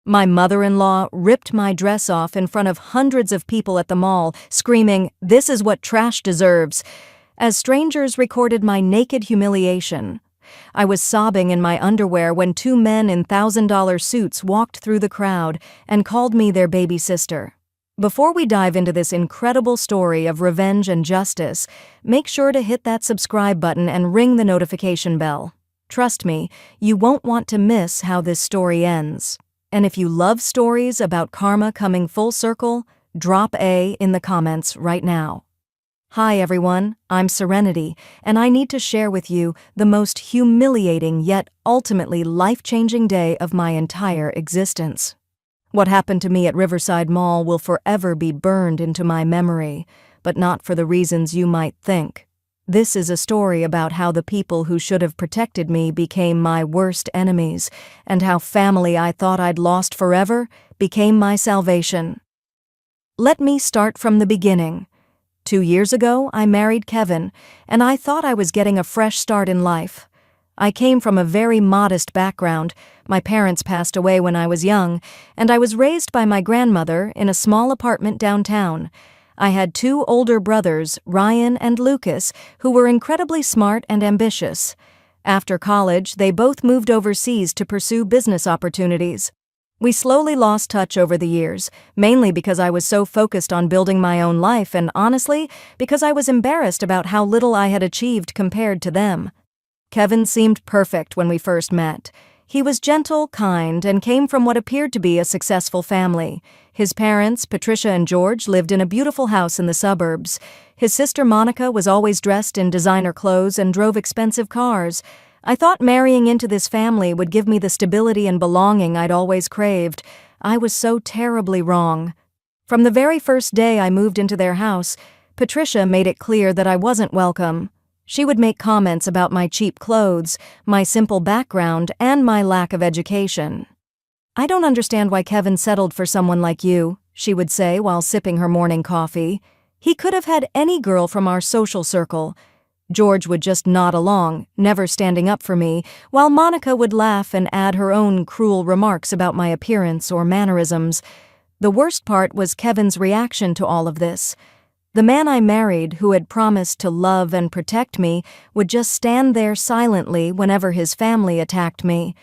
My mother-in-law ripped my dress off in front of hundreds of people at the mall, screaming, "This is what trash deserves," as strangers recorded my naked humiliation. I was sobbing in my underwear when two men in $1,000 suits walked through the crowd and called me their baby sister. Before we dive into this incredible story of revenge and justice, make sure to hit that subscribe button and ring the notification bell. Trust me, you won't want to miss how this story ends. And if you love stories about karma coming full circle, drop A in the comments right now. Hi everyone, I'm Serenity, and I need to share with you the most humiliating yet ultimately life-changing day of my entire existence. What happened to me at Riverside Mall will forever be burned into my memory, but not for the reasons you might think. This is a story about how the people who should have protected me became my worst enemies, and how family I thought I'd lost forever became my salvation. Let me start from the beginning. 2 years ago, I married Kevin, and I thought I was getting a fresh start in life. I came from a very modest background. My parents passed away when I was young, and I was raised by my grandmother in a small apartment downtown. I had 2 older brothers, Ryan and Lucas, who were incredibly smart and ambitious. After college, they both moved overseas to pursue business opportunities. We slowly lost touch over the years, mainly because I was so focused on building my own life and, honestly, because I was embarrassed about how little I had achieved compared to them. Kevin seemed perfect when we first met. He was gentle, kind, and came from what appeared to be a successful family. His parents, Patricia and George, lived in a beautiful house in the suburbs. His sister Monica was always dressed in designer clothes and drove expensive cars. I thought marrying into this family would give me the stability and belonging I'd always craved. I was so terribly wrong. From the very first day I moved into their house, Patricia made it clear that I wasn't welcome. She would make comments about my cheap clothes, my simple background, and my lack of education. "I don't understand why Kevin settled for someone like you," she would say while sipping her morning coffee. "He could have had any girl from our social circle." George would just nod along, never standing up for me, while Monica would laugh and add her own cruel remarks about my appearance or mannerisms. The worst part was Kevin's reaction to all of this. The man I married, who had promised to love and protect me, would just stand there silently whenever his family attacked me.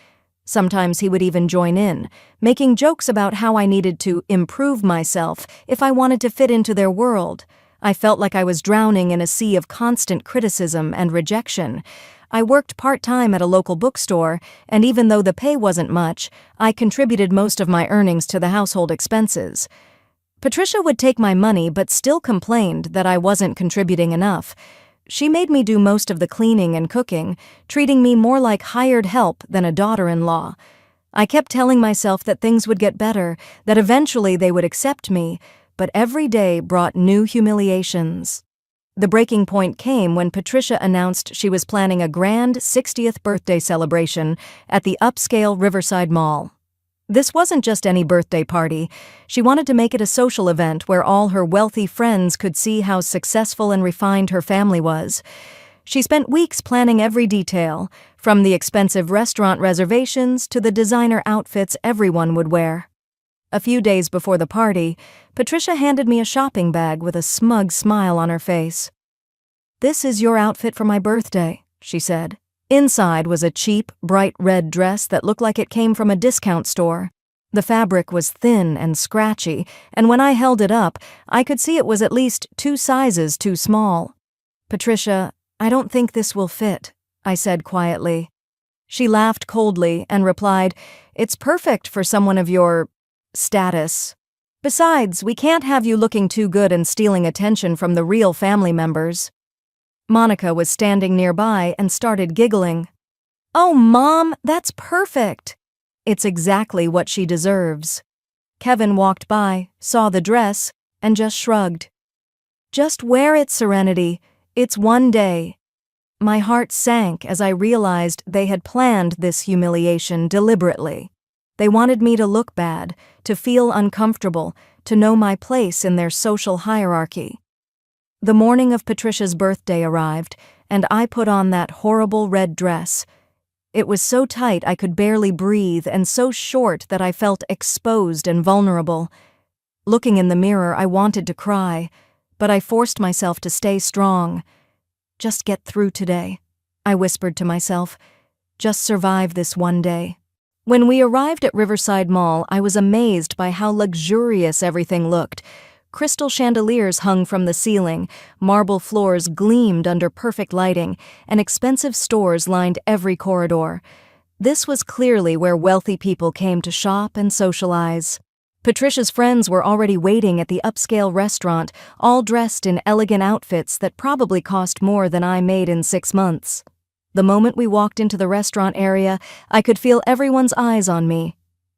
Sometimes he would even join in, making jokes about how I needed to improve myself if I wanted to fit into their world. I felt like I was drowning in a sea of constant criticism and rejection. I worked part-time at a local bookstore, and even though the pay wasn't much, I contributed most of my earnings to the household expenses. Patricia would take my money but still complained that I wasn't contributing enough. She made me do most of the cleaning and cooking, treating me more like hired help than a daughter-in-law. I kept telling myself that things would get better, that eventually they would accept me, but every day brought new humiliations. The breaking point came when Patricia announced she was planning a grand 60th birthday celebration at the upscale Riverside Mall. This wasn't just any birthday party. She wanted to make it a social event where all her wealthy friends could see how successful and refined her family was. She spent weeks planning every detail, from the expensive restaurant reservations to the designer outfits everyone would wear. A few days before the party, Patricia handed me a shopping bag with a smug smile on her face. "This is your outfit for my birthday," she said. Inside was a cheap, bright red dress that looked like it came from a discount store. The fabric was thin and scratchy, and when I held it up, I could see it was at least 2 sizes too small. "Patricia, I don't think this will fit," I said quietly. She laughed coldly and replied, "It's perfect for someone of your status. Besides, we can't have you looking too good and stealing attention from the real family members." Monica was standing nearby and started giggling. "Oh, Mom, that's perfect." "It's exactly what she deserves." Kevin walked by, saw the dress, and just shrugged. "Just wear it, Serenity. It's one day." My heart sank as I realized they had planned this humiliation deliberately. They wanted me to look bad, to feel uncomfortable, to know my place in their social hierarchy. The morning of Patricia's birthday arrived, and I put on that horrible red dress. It was so tight I could barely breathe and so short that I felt exposed and vulnerable. Looking in the mirror, I wanted to cry, but I forced myself to stay strong. Just get through today, I whispered to myself. Just survive this one day. When we arrived at Riverside Mall, I was amazed by how luxurious everything looked. Crystal chandeliers hung from the ceiling, marble floors gleamed under perfect lighting, and expensive stores lined every corridor. This was clearly where wealthy people came to shop and socialize. Patricia's friends were already waiting at the upscale restaurant, all dressed in elegant outfits that probably cost more than I made in 6 months. The moment we walked into the restaurant area, I could feel everyone's eyes on me.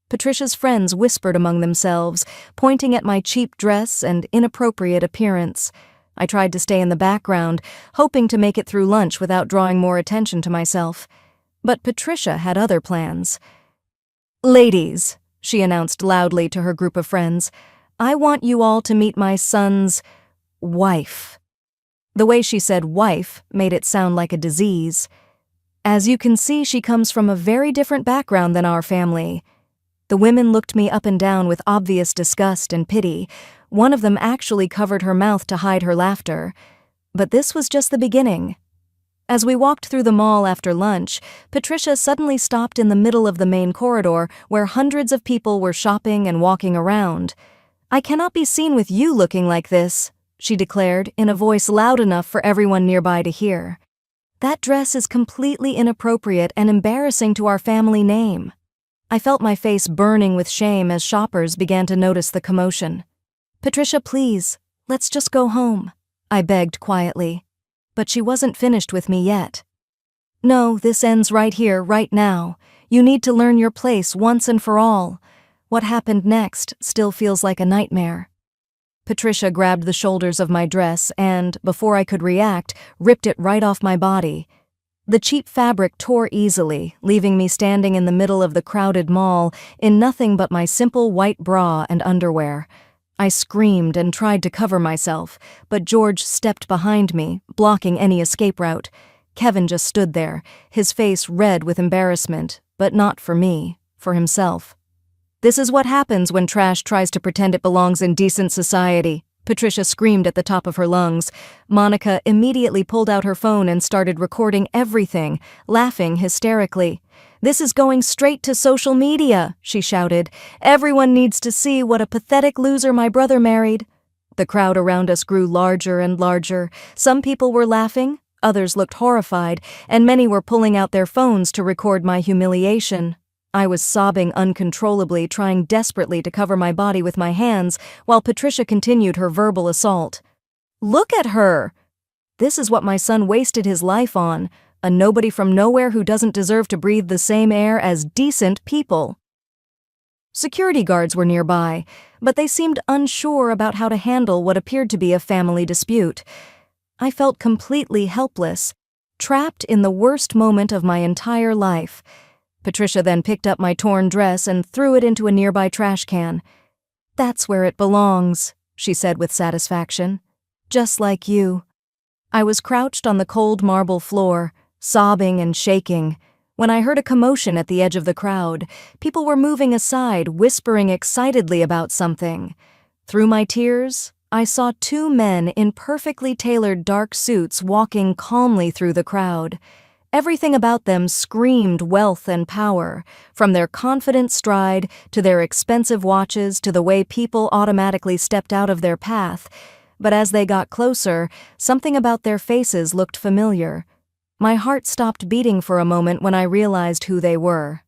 Patricia's friends whispered among themselves, pointing at my cheap dress and inappropriate appearance. I tried to stay in the background, hoping to make it through lunch without drawing more attention to myself. But Patricia had other plans. "Ladies," she announced loudly to her group of friends, "I want you all to meet my son's wife." The way she said wife made it sound like a disease. As you can see, she comes from a very different background than our family. The women looked me up and down with obvious disgust and pity. One of them actually covered her mouth to hide her laughter. But this was just the beginning. As we walked through the mall after lunch, Patricia suddenly stopped in the middle of the main corridor where hundreds of people were shopping and walking around. "I cannot be seen with you looking like this," she declared in a voice loud enough for everyone nearby to hear. "That dress is completely inappropriate and embarrassing to our family name." I felt my face burning with shame as shoppers began to notice the commotion. "Patricia, please, let's just go home," I begged quietly. But she wasn't finished with me yet. "No, this ends right here, right now. You need to learn your place once and for all. What happened next still feels like a nightmare." Patricia grabbed the shoulders of my dress and, before I could react, ripped it right off my body. The cheap fabric tore easily, leaving me standing in the middle of the crowded mall in nothing but my simple white bra and underwear. I screamed and tried to cover myself, but George stepped behind me, blocking any escape route. Kevin just stood there, his face red with embarrassment, but not for me, for himself. "This is what happens when trash tries to pretend it belongs in decent society," Patricia screamed at the top of her lungs. Monica immediately pulled out her phone and started recording everything, laughing hysterically. "This is going straight to social media," she shouted. "Everyone needs to see what a pathetic loser my brother married." The crowd around us grew larger and larger. Some people were laughing, others looked horrified, and many were pulling out their phones to record my humiliation. I was sobbing uncontrollably, trying desperately to cover my body with my hands, while Patricia continued her verbal assault. "Look at her! This is what my son wasted his life on, a nobody from nowhere who doesn't deserve to breathe the same air as decent people." Security guards were nearby, but they seemed unsure about how to handle what appeared to be a family dispute. I felt completely helpless, trapped in the worst moment of my entire life. Patricia then picked up my torn dress and threw it into a nearby trash can. "That's where it belongs," she said with satisfaction. "Just like you." I was crouched on the cold marble floor, sobbing and shaking, when I heard a commotion at the edge of the crowd. People were moving aside, whispering excitedly about something. Through my tears, I saw 2 men in perfectly tailored dark suits walking calmly through the crowd. Everything about them screamed wealth and power, from their confident stride to their expensive watches to the way people automatically stepped out of their path. But as they got closer, something about their faces looked familiar. My heart stopped beating for a moment when I realized who they were.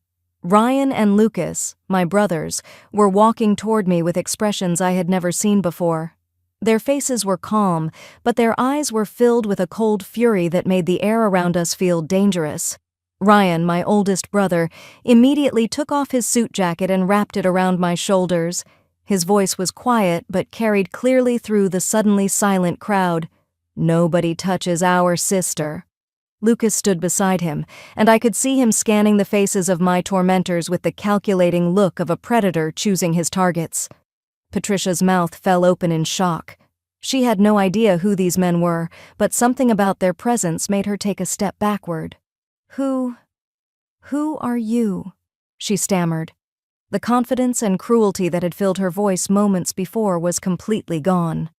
Ryan and Lucas, my brothers, were walking toward me with expressions I had never seen before. Their faces were calm, but their eyes were filled with a cold fury that made the air around us feel dangerous. Ryan, my oldest brother, immediately took off his suit jacket and wrapped it around my shoulders. His voice was quiet but carried clearly through the suddenly silent crowd. "Nobody touches our sister." Lucas stood beside him, and I could see him scanning the faces of my tormentors with the calculating look of a predator choosing his targets. Patricia's mouth fell open in shock. She had no idea who these men were, but something about their presence made her take a step backward. "Who "Who are you?" she stammered. The confidence and cruelty that had filled her voice moments before was completely gone.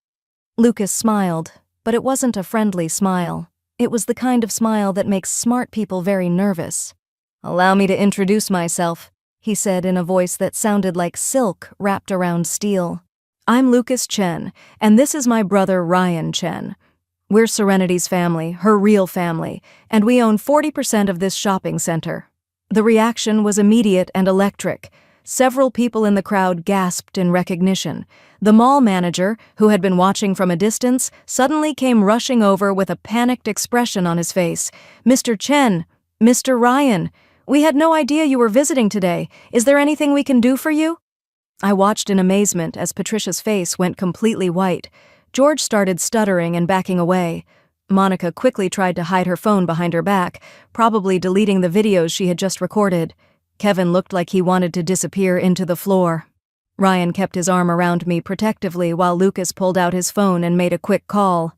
Lucas smiled, but it wasn't a friendly smile. It was the kind of smile that makes smart people very nervous. "Allow me to introduce myself," he said in a voice that sounded like silk wrapped around steel. "I'm Lucas Chen, and this is my brother Ryan Chen. We're Serenity's family, her real family, and we own 40% of this shopping center." The reaction was immediate and electric. Several people in the crowd gasped in recognition. The mall manager, who had been watching from a distance, suddenly came rushing over with a panicked expression on his face. "Mr. Chen, Mr. Ryan, we had no idea you were visiting today. Is there anything we can do for you?" I watched in amazement as Patricia's face went completely white. George started stuttering and backing away. Monica quickly tried to hide her phone behind her back, probably deleting the videos she had just recorded. Kevin looked like he wanted to disappear into the floor. Ryan kept his arm around me protectively while Lucas pulled out his phone and made a quick call.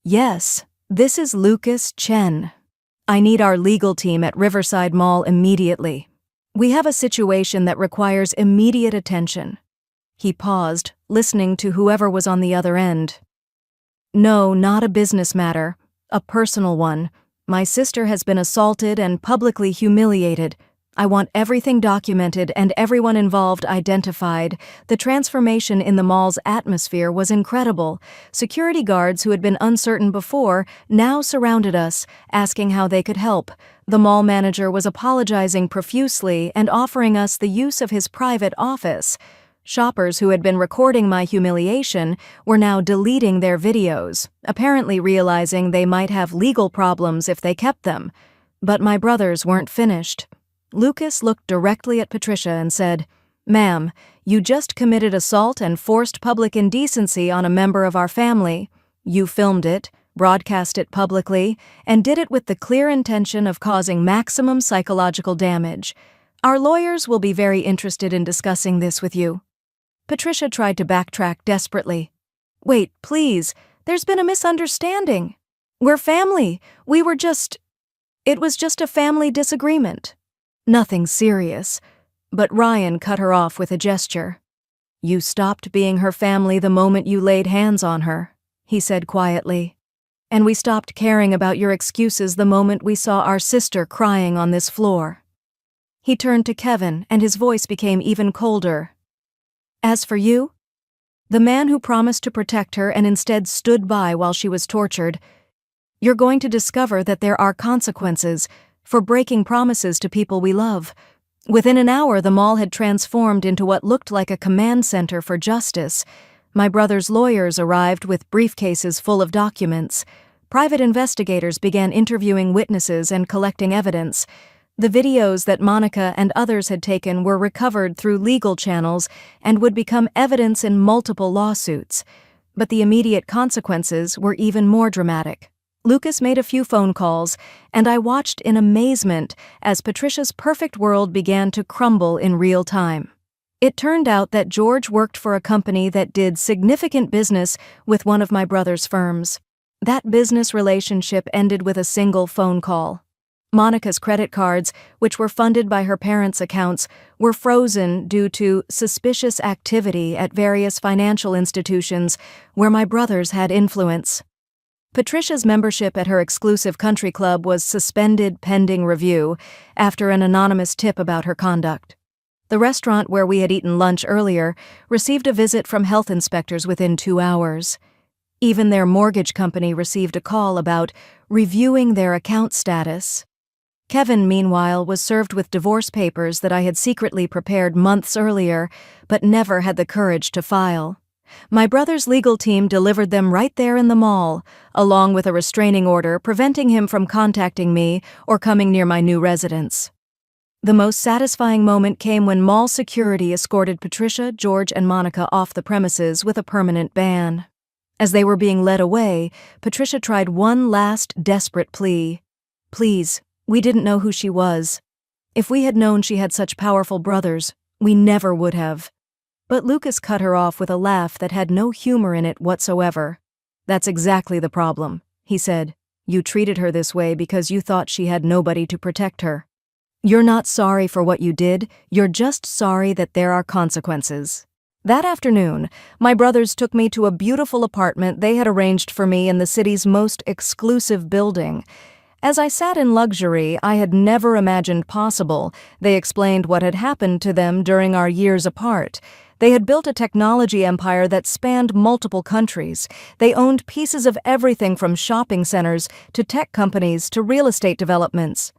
"Yes, this is Lucas Chen. I need our legal team at Riverside Mall immediately. We have a situation that requires immediate attention." He paused, listening to whoever was on the other end. "No, not a business matter. A personal one. My sister has been assaulted and publicly humiliated. I want everything documented and everyone involved identified. The transformation in the mall's atmosphere was incredible. Security guards who had been uncertain before now surrounded us, asking how they could help. The mall manager was apologizing profusely and offering us the use of his private office. Shoppers who had been recording my humiliation were now deleting their videos, apparently realizing they might have legal problems if they kept them. But my brothers weren't finished. Lucas looked directly at Patricia and said, "Ma'am, you just committed assault and forced public indecency on a member of our family. You filmed it, broadcast it publicly, and did it with the clear intention of causing maximum psychological damage. Our lawyers will be very interested in discussing this with you." Patricia tried to backtrack desperately. "Wait, please, there's been a misunderstanding. We're family. It was just a family disagreement. Nothing serious." But Ryan cut her off with a gesture. "You stopped being her family the moment you laid hands on her," he said quietly. "And we stopped caring about your excuses the moment we saw our sister crying on this floor." He turned to Kevin, and his voice became even colder. "As for you, the man who promised to protect her and instead stood by while she was tortured, you're going to discover that there are consequences for breaking promises to people we love." Within an hour, the mall had transformed into what looked like a command center for justice. My brother's lawyers arrived with briefcases full of documents. Private investigators began interviewing witnesses and collecting evidence. The videos that Monica and others had taken were recovered through legal channels and would become evidence in multiple lawsuits. But the immediate consequences were even more dramatic. Lucas made a few phone calls, and I watched in amazement as Patricia's perfect world began to crumble in real time. It turned out that George worked for a company that did significant business with one of my brother's firms. That business relationship ended with a single phone call. Monica's credit cards, which were funded by her parents' accounts, were frozen due to suspicious activity at various financial institutions where my brothers had influence. Patricia's membership at her exclusive country club was suspended pending review after an anonymous tip about her conduct. The restaurant where we had eaten lunch earlier received a visit from health inspectors within 2 hours. Even their mortgage company received a call about reviewing their account status. Kevin, meanwhile, was served with divorce papers that I had secretly prepared months earlier, but never had the courage to file. My brother's legal team delivered them right there in the mall, along with a restraining order preventing him from contacting me or coming near my new residence. The most satisfying moment came when mall security escorted Patricia, George, and Monica off the premises with a permanent ban. As they were being led away, Patricia tried one last desperate plea. "Please, we didn't know who she was. If we had known she had such powerful brothers, we never would have." But Lucas cut her off with a laugh that had no humor in it whatsoever. "That's exactly the problem," he said. "You treated her this way because you thought she had nobody to protect her." You're not sorry for what you did, you're just sorry that there are consequences. That afternoon, my brothers took me to a beautiful apartment they had arranged for me in the city's most exclusive building. As I sat in luxury I had never imagined possible, they explained what had happened to them during our years apart. They had built a technology empire that spanned multiple countries. They owned pieces of everything from shopping centers to tech companies to real estate developments.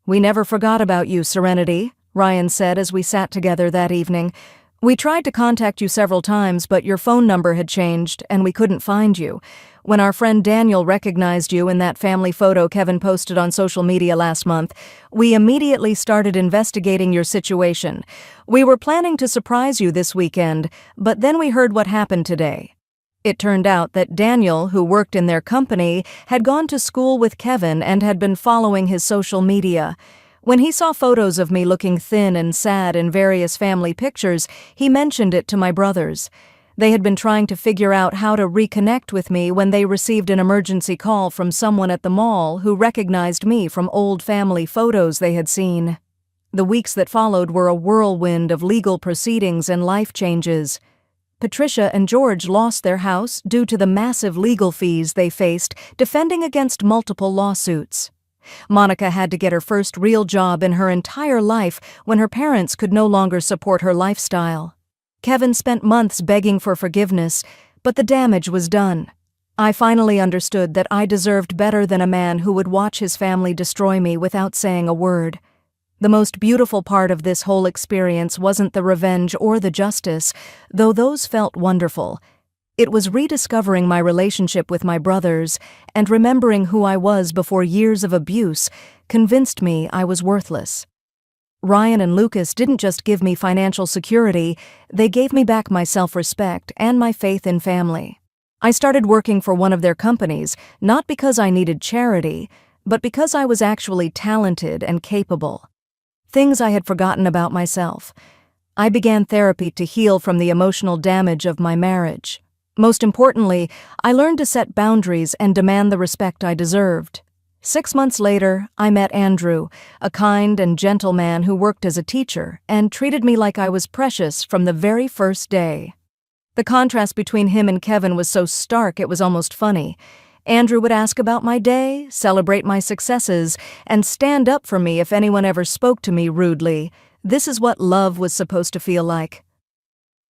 "We never forgot about you, Serenity," Ryan said as we sat together that evening. "We tried to contact you several times, but your phone number had changed and we couldn't find you. When our friend Daniel recognized you in that family photo Kevin posted on social media last month, we immediately started investigating your situation. We were planning to surprise you this weekend, but then we heard what happened today." It turned out that Daniel, who worked in their company, had gone to school with Kevin and had been following his social media. When he saw photos of me looking thin and sad in various family pictures, he mentioned it to my brothers. They had been trying to figure out how to reconnect with me when they received an emergency call from someone at the mall who recognized me from old family photos they had seen. The weeks that followed were a whirlwind of legal proceedings and life changes. Patricia and George lost their house due to the massive legal fees they faced defending against multiple lawsuits. Monica had to get her first real job in her entire life when her parents could no longer support her lifestyle. Kevin spent months begging for forgiveness, but the damage was done. I finally understood that I deserved better than a man who would watch his family destroy me without saying a word. The most beautiful part of this whole experience wasn't the revenge or the justice, though those felt wonderful. It was rediscovering my relationship with my brothers and remembering who I was before years of abuse convinced me I was worthless. Ryan and Lucas didn't just give me financial security, they gave me back my self-respect and my faith in family. I started working for one of their companies, not because I needed charity, but because I was actually talented and capable. Things I had forgotten about myself. I began therapy to heal from the emotional damage of my marriage. Most importantly, I learned to set boundaries and demand the respect I deserved. 6 months later, I met Andrew, a kind and gentle man who worked as a teacher and treated me like I was precious from the very first day. The contrast between him and Kevin was so stark it was almost funny. Andrew would ask about my day, celebrate my successes, and stand up for me if anyone ever spoke to me rudely. This is what love was supposed to feel like.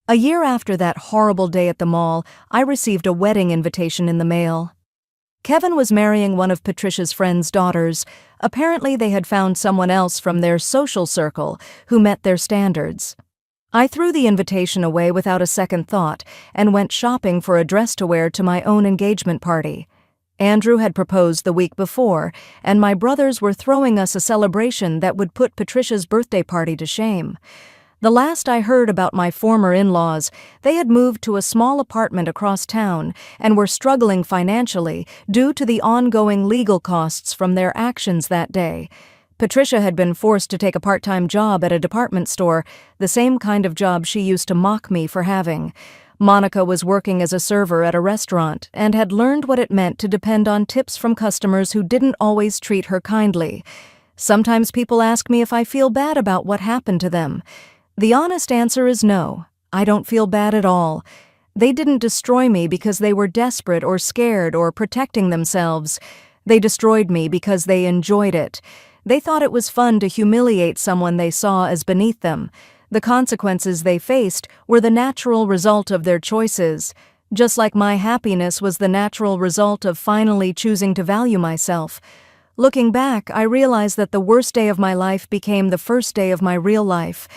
A year after that horrible day at the mall, I received a wedding invitation in the mail. Kevin was marrying one of Patricia's friend's daughters. Apparently they had found someone else from their social circle who met their standards. I threw the invitation away without a second thought and went shopping for a dress to wear to my own engagement party. Andrew had proposed the week before, and my brothers were throwing us a celebration that would put Patricia's birthday party to shame. The last I heard about my former in-laws, they had moved to a small apartment across town and were struggling financially due to the ongoing legal costs from their actions that day. Patricia had been forced to take a part-time job at a department store, the same kind of job she used to mock me for having. Monica was working as a server at a restaurant and had learned what it meant to depend on tips from customers who didn't always treat her kindly. Sometimes people ask me if I feel bad about what happened to them. The honest answer is no, I don't feel bad at all. They didn't destroy me because they were desperate or scared or protecting themselves. They destroyed me because they enjoyed it. They thought it was fun to humiliate someone they saw as beneath them. The consequences they faced were the natural result of their choices, just like my happiness was the natural result of finally choosing to value myself. Looking back, I realized that the worst day of my life became the first day of my real life.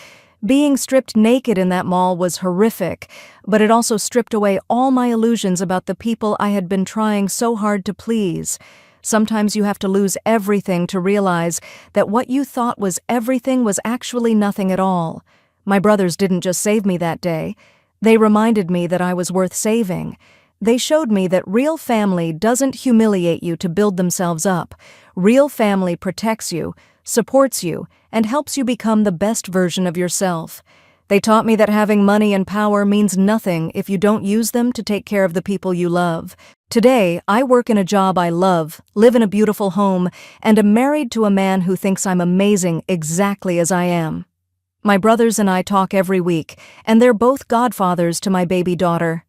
Being stripped naked in that mall was horrific, but it also stripped away all my illusions about the people I had been trying so hard to please. Sometimes you have to lose everything to realize that what you thought was everything was actually nothing at all. My brothers didn't just save me that day. They reminded me that I was worth saving. They showed me that real family doesn't humiliate you to build themselves up. Real family protects you, supports you, and helps you become the best version of yourself. They taught me that having money and power means nothing if you don't use them to take care of the people you love. Today, I work in a job I love, live in a beautiful home, and am married to a man who thinks I'm amazing exactly as I am. My brothers and I talk every week, and they're both godfathers to my baby daughter.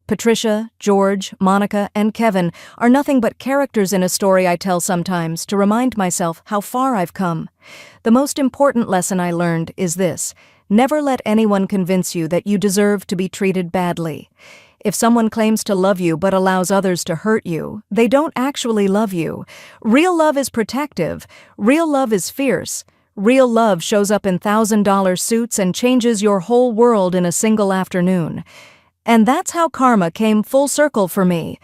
Patricia, George, Monica, and Kevin are nothing but characters in a story I tell sometimes to remind myself how far I've come. The most important lesson I learned is this: never let anyone convince you that you deserve to be treated badly. If someone claims to love you but allows others to hurt you, they don't actually love you. Real love is protective. Real love is fierce. Real love shows up in $1,000 suits and changes your whole world in a single afternoon. And that's how karma came full circle for me.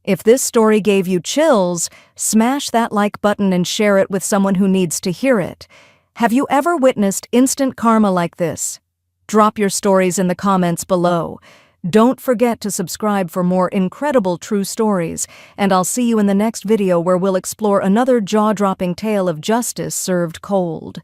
If this story gave you chills, smash that like button and share it with someone who needs to hear it. Have you ever witnessed instant karma like this? Drop your stories in the comments below. Don't forget to subscribe for more incredible true stories, and I'll see you in the next video where we'll explore another jaw-dropping tale of justice served cold.